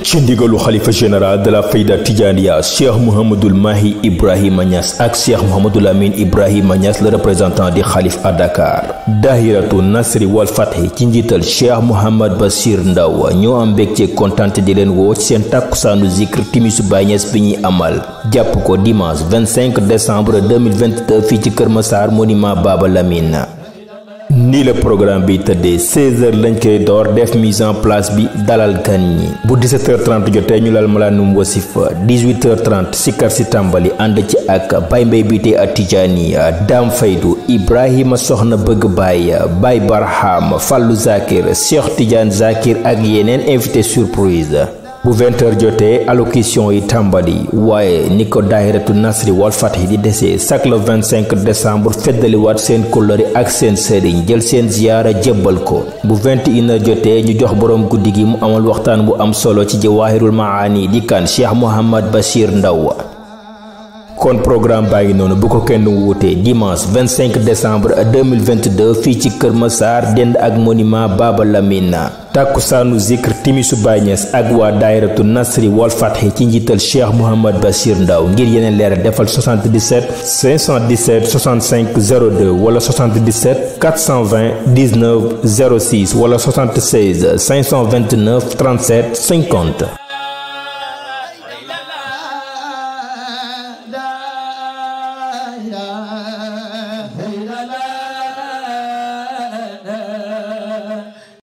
ci ndigalu xalifa général de la Fayda Tidianiya Cheikh Mouhamadoul Mahi Ibrahima Niass ak Cheikh Mouhamadoul Amine Ibrahima Niass le représentant di xalif à Dakar Dahiratu Nasri wal Fathi ci njiital Cheikh Mouhamad Bachir Ndaw ñoo am mbégte kontaan di leen woo ci seen takkusaanu zikr timisu Baye Niass bi ñuy amal jàpp ko dimanche 25 décembre 2022 fii ci Kër Massar monument Baba Lamine. Ni le programme bi tëddee 16h lañ koy door def mise en place bi dalal gan ñi bu 17h30 jotee ñu lal malaanum wasifa 18h30 sikar si tàmbali ànd ci ak Baye Mbaye Biteye at Tijaani Dame Faydou Ibrahima Soxna Bëgg Baye Baye Barham Fallou Zakir Cheikh Tidiane Zakir ak yeneen invité surprise. bu 20h jotee allocution yi tàmbali waaye ni ko Dahiratu Nasri wal Fathi di desee chaque le 25 décembre feddaliwaat seen kóllëre ak seen sëriñ jël seen ziyaara jébbal ko bu 21h jotee ñu jox borom guddi gi mu amal waxtaan bu am solo ci Jawahirul Maani di kan Cheikh Mouhamad Bachir Ndaw kon programme baa ngi noonu bu ko kenn wuute dimanche 25 décembre 2022 fii ci Kër Massar dend ak monument Baba Lamine takkusaanu zikr timisu Baye Niass ak waa Dahiratu Nasri wal Fathi ci njiital Cheikh Mouhamad Bachir Ndaw ngir yeneen leeral defal 77 517 65 02 wala 77 420 19 06 wala 76 529 37 50